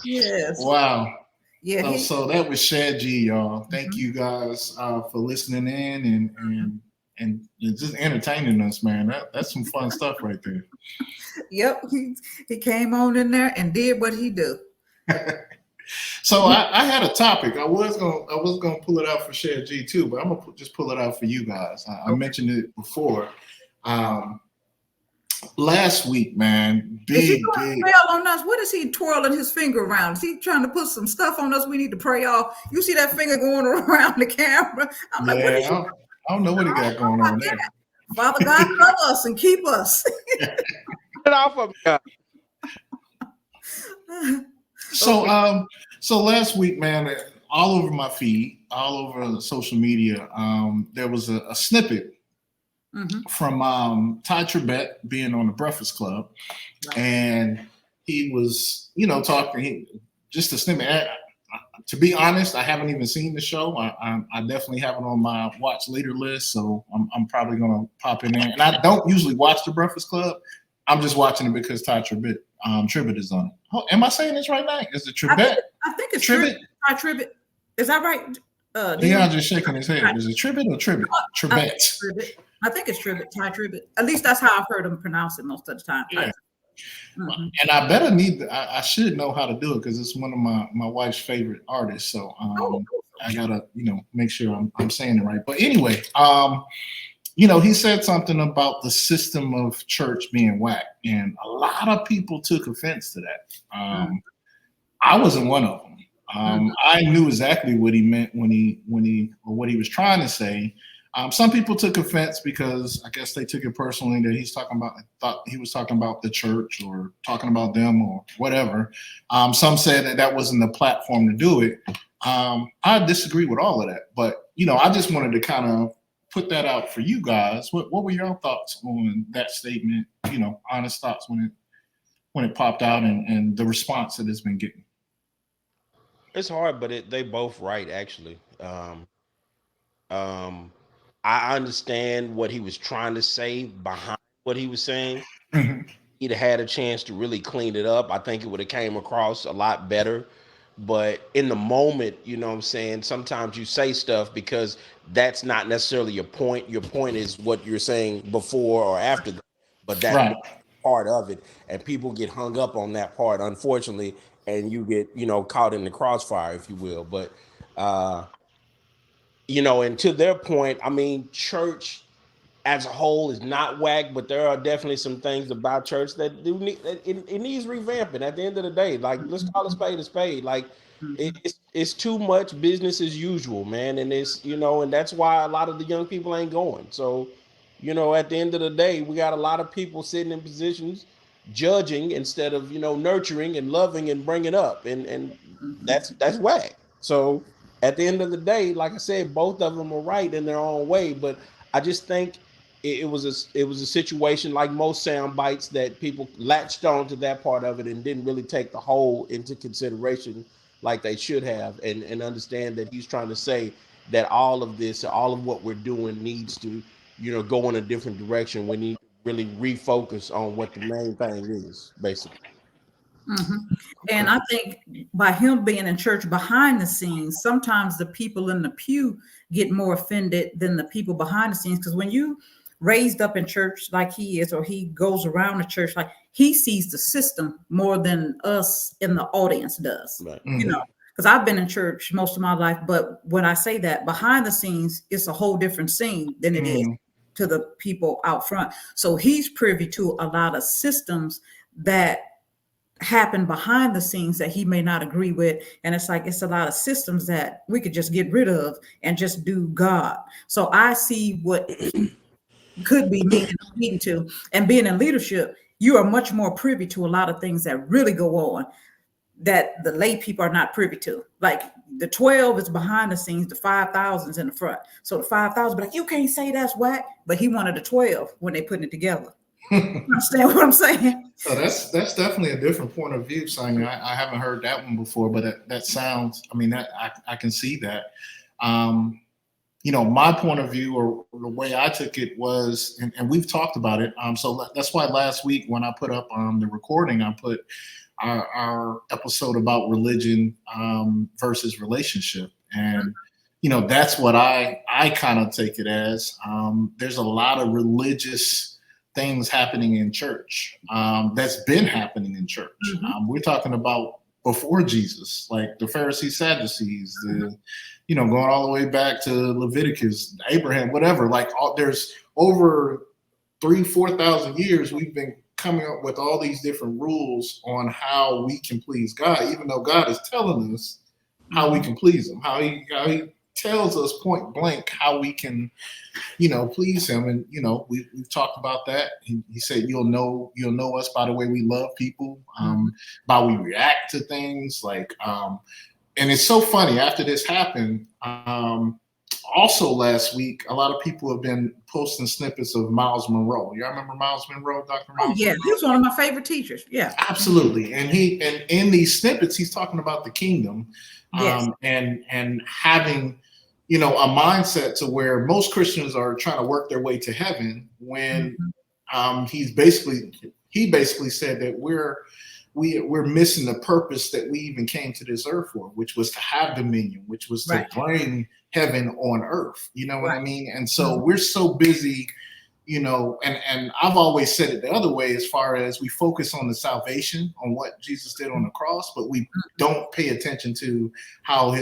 Yes. Wow. Yeah. So that was Shedg G, y'all. Thank you guys for listening in and just entertaining us, man. That's some fun stuff right there. Yep. He came on in there and did what he do. So I had a topic. I was gonna pull it out for Shedg G too, but I'm gonna just pull it out for you guys. I mentioned it before. Last week, man, Is he big. going to spell on us? What is he twirling his finger around? Is he trying to put some stuff on us we need to pray off? You see that finger going around the camera? I'm like, what is he? Yeah, I don't know what he got going on there. Father God, cover us and keep us. Get it off of me. So last week, man, all over my feed, all over social media, there was a snippet from Tye Tribbett being on the Breakfast Club, and he was, talking. Just a snippet. To be honest, I haven't even seen the show. I definitely have it on my watch later list, so I'm probably gonna pop in there. And I don't usually watch the Breakfast Club. I'm just watching it because Tye Tribbett is on it. Oh, am I saying this right now? Is it Tribbett? I think it's Tribbett. Tye Tribbett. Is that right? Leon just shaking his head. Is it Tribbett or Tribbett? Tribbett. I think it's Tribbett. Tye Tribbett. At least that's how I've heard him pronounce it most of the time. Yeah. And I should know how to do it because it's one of my wife's favorite artists. So I gotta, make sure I'm saying it right. But anyway, he said something about the system of church being whack, and a lot of people took offense to that. I wasn't one of them. I knew exactly what he meant when what he was trying to say. Some people took offense because I guess they took it personally that thought he was talking about the church or talking about them or whatever. Some said that wasn't the platform to do it. I disagree with all of that, but I just wanted to kind of put that out for you guys. What were your thoughts on that statement? Honest thoughts when it popped out and the response that it's been getting. It's hard, but they both right actually. I understand what he was trying to say behind what he was saying. He'd have had a chance to really clean it up. I think it would have came across a lot better. But in the moment, what I'm saying, sometimes you say stuff because that's not necessarily your point. Your point is what you're saying before or after that. But that's Right. part of it. And people get hung up on that part, unfortunately, and you get, caught in the crossfire, if you will. But and to their point, I mean, church as a whole is not whack, but there are definitely some things about church that do need it needs revamping. At the end of the day, like let's call a spade a spade. Like it's too much business as usual, man, and it's and that's why a lot of the young people ain't going. So, at the end of the day, we got a lot of people sitting in positions judging instead of nurturing and loving and bringing up, and that's whack. So at the end of the day, like I said, both of them are right in their own way, but I just think it was a situation like most sound bites that people latched on to that part of it and didn't really take the whole into consideration like they should have, and understand that he's trying to say that all of this, all of what we're doing needs to go in a different direction. We need to really refocus on what the main thing is, basically. Mm-hmm. And I think by him being in church behind the scenes, sometimes the people in the pew get more offended than the people behind the scenes. Because when you raised up in church like he is, or he goes around the church, like he sees the system more than us in the audience does. Right. Because I've been in church most of my life, but when I say that behind the scenes, it's a whole different scene than it is to the people out front. So he's privy to a lot of systems that happen behind the scenes that he may not agree with. And it's a lot of systems that we could just get rid of and just do God. So I see what could be needing to, and being in leadership, you are much more privy to a lot of things that really go on that the lay people are not privy to. Like the 12 is behind the scenes, the 5,000 is in the front. So the 5,000 be like, you can't say that's whack, but he wanted the 12 when they putting it together. Understand what I'm saying? So that's definitely a different point of view, Sonia. I haven't heard that one before, but that sounds, I mean, that I can see that. My point of view, or the way I took it was, and we've talked about it. So that's why last week when I put up the recording, I put our episode about religion versus relationship. And, that's what I kind of take it as. There's a lot of religious things happening in church that's been happening in church. We're talking about before Jesus, like the Pharisees, Sadducees, going all the way back to Leviticus, Abraham, whatever. Like there's over 3,000-4,000 years we've been coming up with all these different rules on how we can please God, even though God is telling us how we can please him, how he tells us point blank how we can, please him. And, we've talked about that. He said, you'll know us by the way we love people, by we react to things like, and it's so funny after this happened. Also last week, a lot of people have been posting snippets of Miles Monroe. Y'all remember Miles Monroe, Dr. Miles? Oh, yeah, he was one of my favorite teachers. Yeah, absolutely. And in these snippets, he's talking about the kingdom, and having, a mindset to where most Christians are trying to work their way to heaven when he basically said that we're missing the purpose that we even came to this earth for, which was to have dominion, which was to bring heaven on earth. You know what I mean? And so we're so busy, and I've always said it the other way, as far as we focus on the salvation, on what Jesus did on the cross, but we don't pay attention to how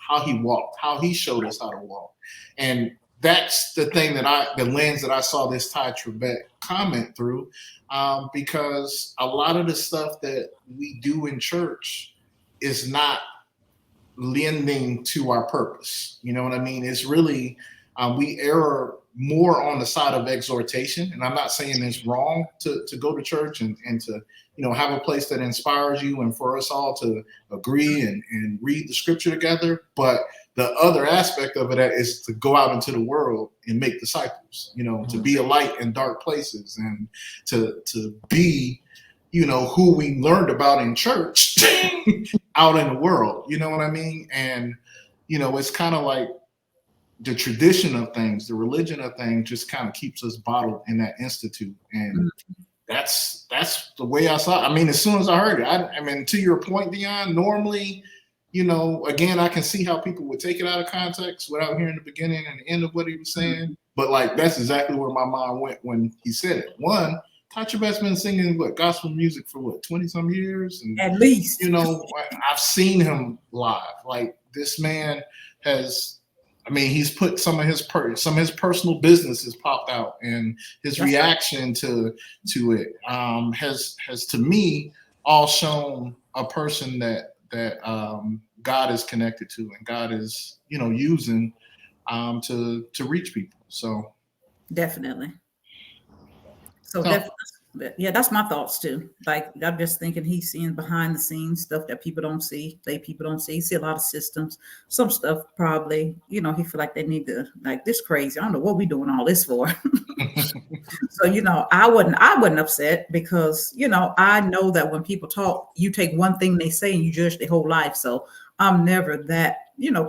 how he walked, how he showed us how to walk. And that's the thing the lens that I saw this Tye Tribbett comment through, because a lot of the stuff that we do in church is not lending to our purpose. You know what I mean? It's really, we err more on the side of exhortation. And I'm not saying it's wrong to go to church and to, have a place that inspires you and for us all to agree and read the scripture together. But the other aspect of it is to go out into the world and make disciples, to be a light in dark places and to be, who we learned about in church out in the world. You know what I mean? And, it's kind of like the tradition of things, the religion of things just kind of keeps us bottled in that institute. And that's the way I saw it. I mean, as soon as I heard it, I mean, to your point, Dion, normally, again, I can see how people would take it out of context without hearing the beginning and the end of what he was saying. But like, that's exactly where my mind went when he said it. One, Tye Tribbett's been singing gospel music for 20 some years, and at least, I've seen him live. Like, this man has, he's put some of his personal business has popped out, and his reaction to it has to me all shown a person that God is connected to, and God is using to reach people. So definitely. Yeah, that's my thoughts too. Like, I'm just thinking he's seeing behind the scenes stuff that people don't see, people don't see. He see a lot of systems, some stuff probably, he feel like they need to, like, this crazy. I don't know what we doing all this for. So, I wasn't upset because, I know that when people talk, you take one thing they say and you judge their whole life. So I'm never that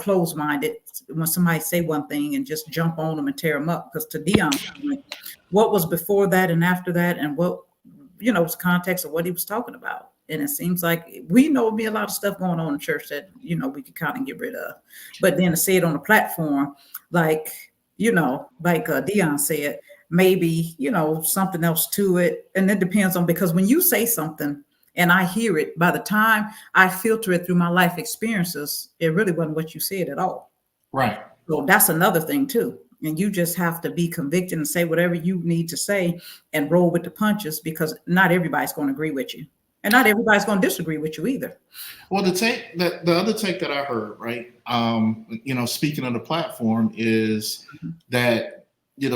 closed-minded when somebody say one thing and just jump on them and tear them up. Because to Dion's point, what was before that and after that, and what was context of what he was talking about. And it seems like we know be a lot of stuff going on in church that we could kind of get rid of, but then to say it on the platform, like Dion said, maybe something else to it, and it depends on, because when you say something and I hear it, by the time I filter it through my life experiences, it really wasn't what you said at all. Right. So that's another thing too. And you just have to be convicted and say whatever you need to say and roll with the punches, because not everybody's going to agree with you. And not everybody's going to disagree with you either. Well, the other take that I heard, right, speaking of the platform, is that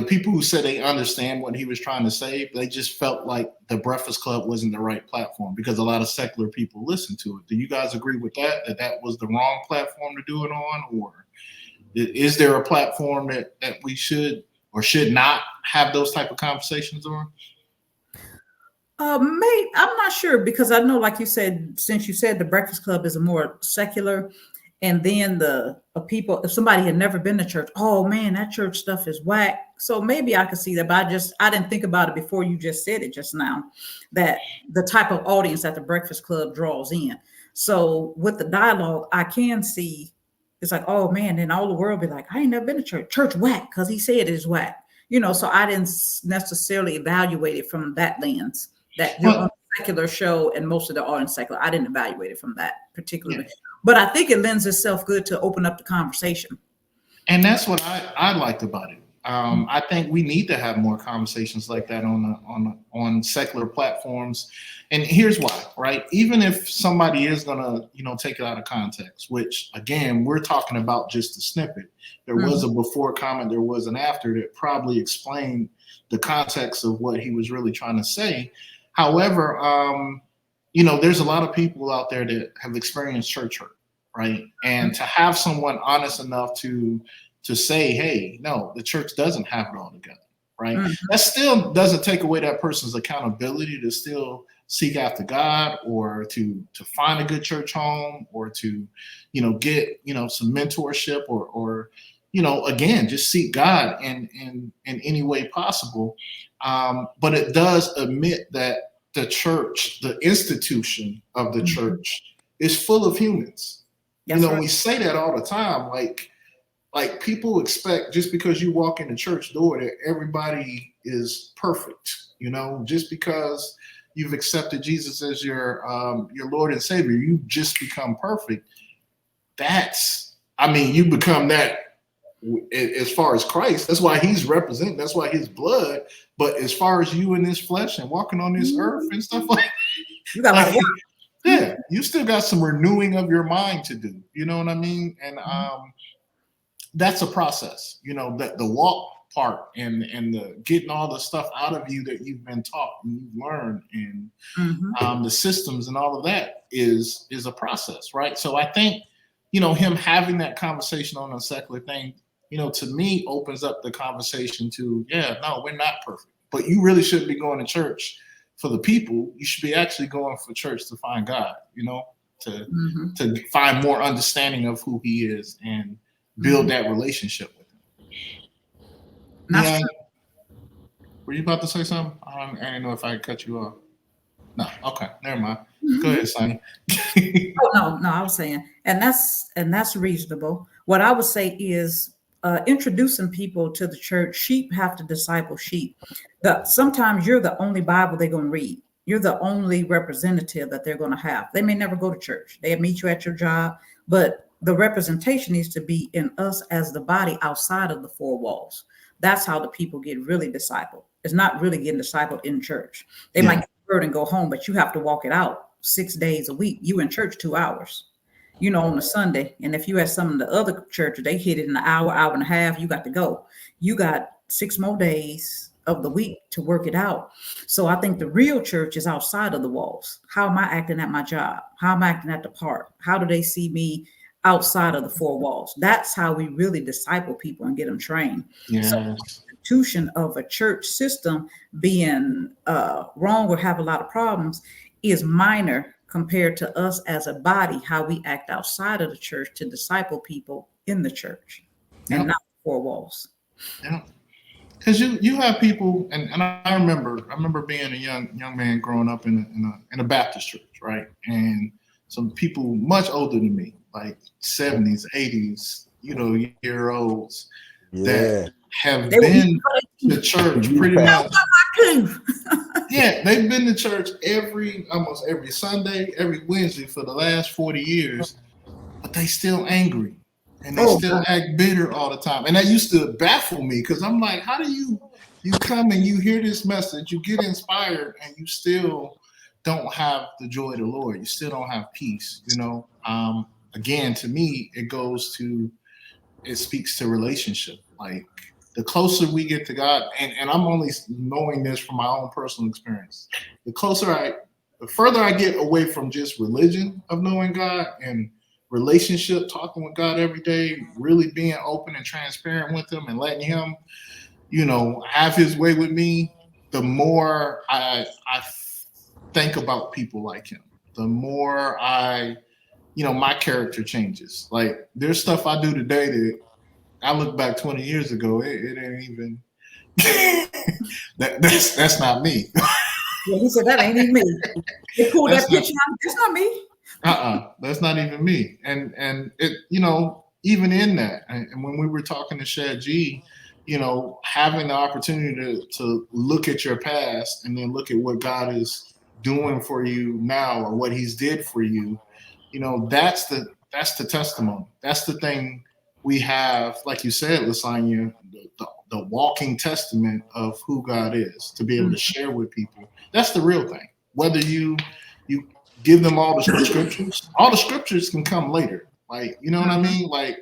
people who said they understand what he was trying to say, they just felt like the Breakfast Club wasn't the right platform because a lot of secular people listen to it. Do you guys agree with that that was the wrong platform to do it on? Or is there a platform that we should or should not have those type of conversations on? I'm not sure, because I know, like you said, since you said the Breakfast Club is a more secular, and then the people, if somebody had never been to church, oh man, that church stuff is whack. So maybe I could see that, but I didn't think about it before you just said it just now, that the type of audience that the Breakfast Club draws in. So with the dialogue, I can see it's like, oh man, then all the world be like, I ain't never been to church whack, because he said it is whack. So I didn't necessarily evaluate it from that lens. That you're on a secular show and most of the audience secular. I didn't evaluate it from that particularly, but I think it lends itself good to open up the conversation. And that's what I liked about it. I think we need to have more conversations like that on secular platforms. And here's why, right? Even if somebody is gonna, take it out of context, which again, we're talking about just a snippet. There was a before comment, there was an after that probably explained the context of what he was really trying to say. However, there's a lot of people out there that have experienced church hurt, right? And to have someone honest enough to say, hey, no, the church doesn't have it all together, right? That still doesn't take away that person's accountability to still seek after God, or to find a good church home, or to, get, some mentorship, or again, just seek God in any way possible. But it does admit that the church, the institution of the church, is full of humans. That's right. We say that all the time, like people expect just because you walk in the church door that everybody is perfect, just because you've accepted Jesus as your Lord and Savior, you just become perfect. You become that as far as Christ. That's why he's representing, that's why his blood. But as far as you in this flesh and walking on this earth and stuff like that, you got a lot of work. Yeah, you still got some renewing of your mind to do. You know what I mean? And that's a process, that the walk part and the getting all the stuff out of you that you've been taught and you've learned, and the systems and all of that is a process, right? So I think, him having that conversation on a secular thing, to me opens up the conversation to, no, we're not perfect, but you really shouldn't be going to church for the people. You should be actually going for church to find God, to find more understanding of who he is and build that relationship with him. Yeah. Were you about to say something? I didn't know if I cut you off. No, okay, never mind. Go ahead, Sonny. No, I was saying, and that's reasonable. What I would say is introducing people to the church. Sheep have to disciple sheep. Sometimes you're the only Bible they're going to read. You're the only representative that they're going to have. They may never go to church. They meet you at your job, but the representation needs to be in us as the body outside of the four walls. That's how the people get really discipled. It's not really getting discipled in church. They might get the word and go home, but you have to walk it out 6 days a week. You in church 2 hours, on a Sunday. And if you at some of the other churches, they hit it in an hour, hour and a half, you got to go. You got 6 more days of the week to work it out. So I think the real church is outside of the walls. How am I acting at my job? How am I acting at the park? How do they see me outside of the four walls? That's how we really disciple people and get them trained. Yes. So the institution of a church system being wrong or have a lot of problems is minor compared to us as a body, how we act outside of the church to disciple people in the church and not four walls. Yeah. Because you have people, and I remember being a young man growing up in a Baptist church, right? And some people much older than me, like 70s, 80s, year olds that have been to church pretty much. Yeah, they've been to church almost every Sunday, every Wednesday for the last 40 years, but they still angry. And they still act bitter all the time. And that used to baffle me because I'm like, how do you come and you hear this message, you get inspired, and you still don't have the joy of the Lord. You still don't have peace, Again, to me, it speaks to relationship. Like the closer we get to God, and I'm only knowing this from my own personal experience, the further I get away from just religion of knowing God and relationship, talking with God every day, really being open and transparent with him and letting him, have his way with me, the more I think about people like him, the more my character changes. Like there's stuff I do today that I look back 20 years ago, it ain't even that's not me. Yeah, he said that ain't even me. They pulled that picture out. That's not me. That's not even me. And it, even in that, and when we were talking to Shedg, having the opportunity to look at your past and then look at what God is doing for you now or what he's did for you, that's the testimony. That's the thing we have, like you said, Lasagna, the walking testament of who God is, to be able to share with people. That's the real thing. Whether you give them all the scriptures can come later. Like, you know what I mean? Like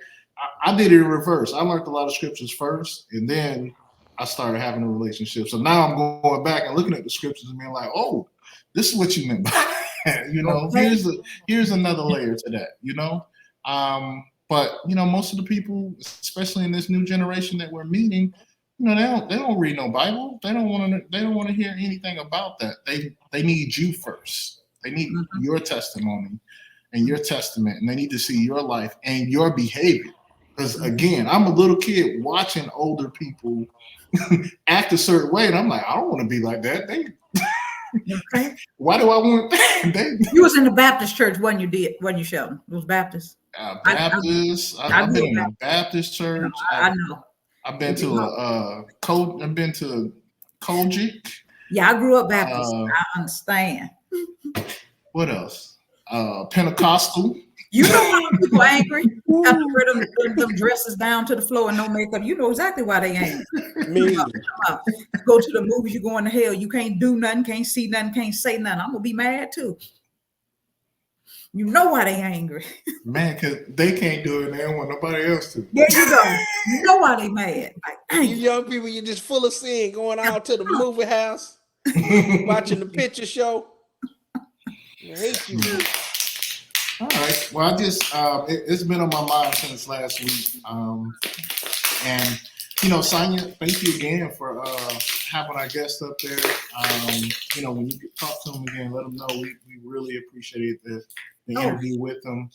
I did it in reverse. I learned a lot of scriptures first, and then I started having a relationship. So now I'm going back and looking at the scriptures and being like, oh, this is what you meant by that. Here's another layer to that, But most of the people, especially in this new generation that we're meeting, they don't read no Bible. They don't want to hear anything about that. They need you first. They need your testimony and your testament, and they need to see your life and your behavior. Because again, I'm a little kid watching older people act a certain way, and I'm like, I don't want to be like that. Why do I want that? You was in the Baptist church when you Sheldon. It was Baptist. Baptist. I've been in a Baptist church. I know. I've been to Kojic. Yeah, I grew up Baptist. I understand. What else? Pentecostal. You know why people are angry? Got to wear them dresses down to the floor and no makeup. You know exactly why they angry. Me. Go to the movies, you going to hell. You can't do nothing, can't see nothing, can't say nothing. I'm gonna be mad too. You know why they angry. Man, because they can't do it and they don't want nobody else to. There you go. You know why they mad. Like, you young people, you're just full of sin, going out to the movie house, watching the picture show. I hate you. All right. Well, I just it's been on my mind since last week. And Sonia, thank you again for having our guest up there. When you talk to them again, let them know we really appreciate the interview with them.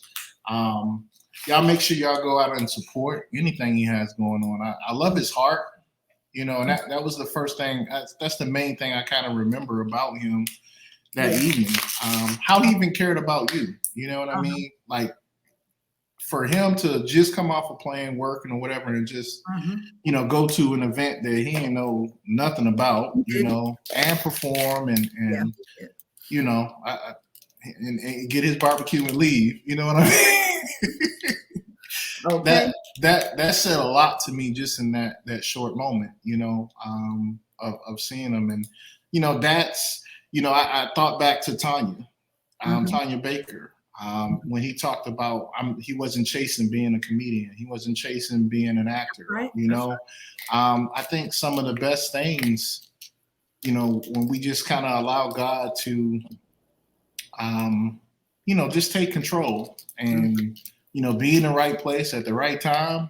Y'all make sure y'all go out and support anything he has going on. I love his heart, and that was the first thing. That's the main thing I kind of remember about him that evening. How he even cared about you. You know what I mean? Like for him to just come off a plane, working or whatever, and just go to an event that he didn't know nothing about, and perform and and get his barbecue and leave. You know what I mean? Okay. That said a lot to me just in that short moment, of seeing him. And that's I thought back to Tanya, Tanya Baker. When he talked about he wasn't chasing being a comedian, he wasn't chasing being an actor. Right. I think some of the best things, when we just kind of allow God to, just take control and be in the right place at the right time.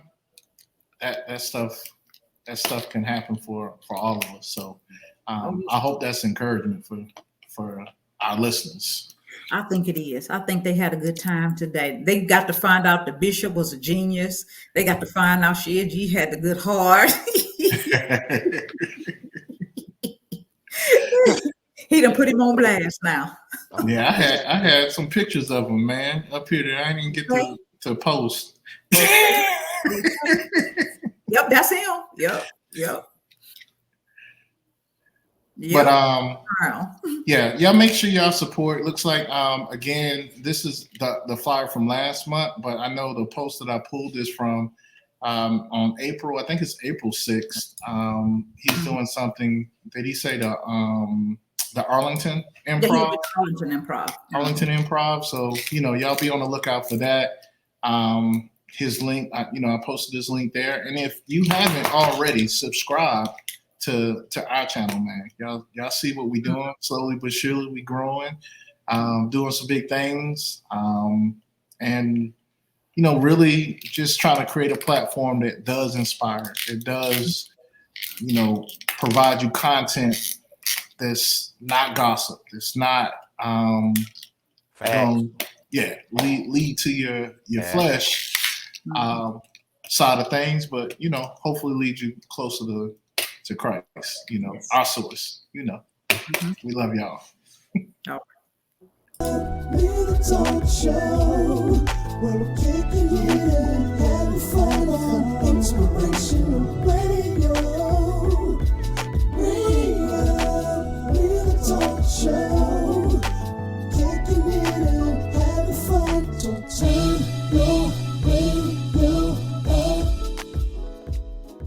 That stuff can happen for all of us. So I hope that's encouragement for our listeners. I think it is. I think they had a good time today. They got to find out the bishop was a genius. They got to find out Shedg had the good heart. He done put him on blast now. Yeah, I had some pictures of him, man, up here that I didn't get to post. Yep, that's him. Yep. But Wow. yeah, y'all make sure y'all support. Looks like again, this is the flyer from last month, but I know the post that I pulled is from on April. I think it's April 6th. He's doing something. Did he say the Arlington Improv? Yeah, Arlington Improv. Arlington Improv. So y'all be on the lookout for that. His link, I posted this link there. And if you haven't already, subscribe to our channel, man. Y'all see what we doing. Slowly but surely we growing, doing some big things, and really just trying to create a platform that does inspire. It does provide you content that's not gossip. It's not lead to your flesh side of things, but hopefully lead you closer to Christ, our source. We love y'all. Oh.